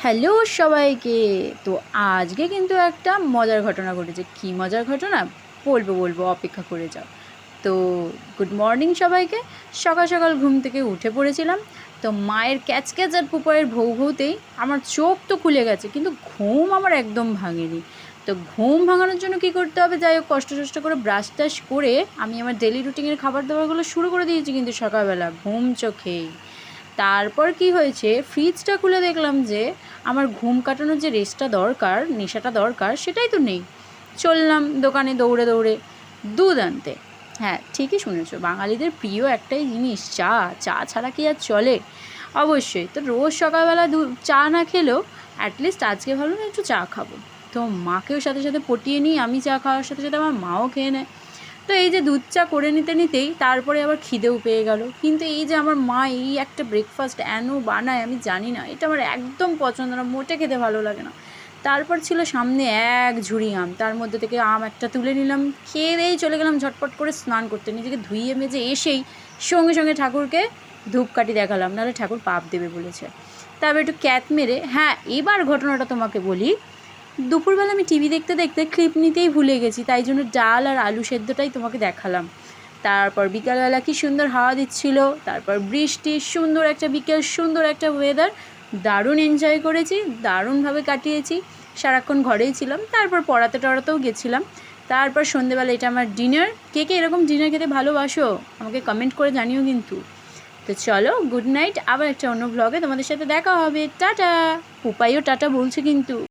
Hello সবাইকে। তো আজকে কিন্তু একটা মজার ঘটনা ঘটেছে। কী মজার ঘটনা বলবো, অপেক্ষা করে যাও। তো গুড মর্নিং সবাইকে। সকাল সকাল ঘুম থেকে উঠে পড়েছিলাম। তো মায়ের ক্যাচক্যাচ আর পুপয়ের ভৌ ভৌতেই আমার চোখ তো খুলে গেছে, কিন্তু ঘুম আমার একদম ভাঙেনি। তো ঘুম ভাঙানোর জন্য কী করতে হবে, যাই হোক কষ্ট করে ব্রাশ টাশ করে আমি আমার ডেলি রুটিনের খাবার দাবারগুলো শুরু করে দিয়েছি কিন্তু সকালবেলা ঘুম চোখেই। তারপর কি হয়েছে, ফ্রিজটা খুলে দেখলাম যে আমার ঘুম কাটানোর যে রেস্টটা দরকার, নেশাটা দরকার, সেটাই তো নেই। চললাম দোকানে দৌড়ে দুধ আনতে। হ্যাঁ, ঠিকই শুনেছো, বাঙালিদের প্রিয় একটাই জিনিস চা। চা ছাড়া কি আর চলে? অবশ্যই। তো রোজ সকালবেলা চা না খেলেও অ্যাটলিস্ট আজকে ভাবলাম একটু চা খাবো। তো মাকেও সাথে সাথে পটিয়ে নিই, আমি চা খাওয়ার সাথে সাথে আমার মাও খেয়ে নেয়। তো এই যে দুধ চা করে নিতেই তারপরে আবার খিদেও পেয়ে গেল। কিন্তু এই যে আমার মা এই একটা ব্রেকফাস্ট বানায়, আমি জানি না, এটা আমার একদম পছন্দ না, মোটে খেতে ভালো লাগে না। তারপর ছিল সামনে এক ঝুড়ি আম, তার মধ্যে থেকে আম একটা তুলে নিলাম, খেয়েই চলে গেলাম ঝটপট করে স্নান করতে। নিজেকে ধুইয়ে মেজে এসেই সঙ্গে ঠাকুরকে ধূপকাঠি দেখালাম, নাহলে ঠাকুর পাপ দেবে বলেছে। তারপর একটু ক্যাত মেরে, হ্যাঁ এবার ঘটনাটা তোমাকে বলি। দুপুরবেলা আমি টিভি দেখতে দেখতে ক্লিপ নিতেই ভুলে গেছি, তাই জন্য ডাল আর আলু সেদ্ধটাই তোমাকে দেখালাম। তারপর বিকালবেলা কি সুন্দর হাওয়া দিচ্ছিল, তারপর বৃষ্টি, সুন্দর একটা বিকেল, সুন্দর একটা ওয়েদার, দারুণ এনজয় করেছি, দারুণভাবে কাটিয়েছি। সারাক্ষণ ঘরেই ছিলাম, তারপর পড়াতেও গেছিলাম। তারপর সন্ধেবেলা এটা আমার ডিনার। কে কে এরকম ডিনার খেতে ভালোবাসো আমাকে কমেন্ট করে জানিও কিন্তু। তো চলো, গুড নাইট। আবার একটা অন্য ব্লগে তোমাদের সাথে দেখা হবে। টাটা। পুপাইও টাটা বলছে কিন্তু।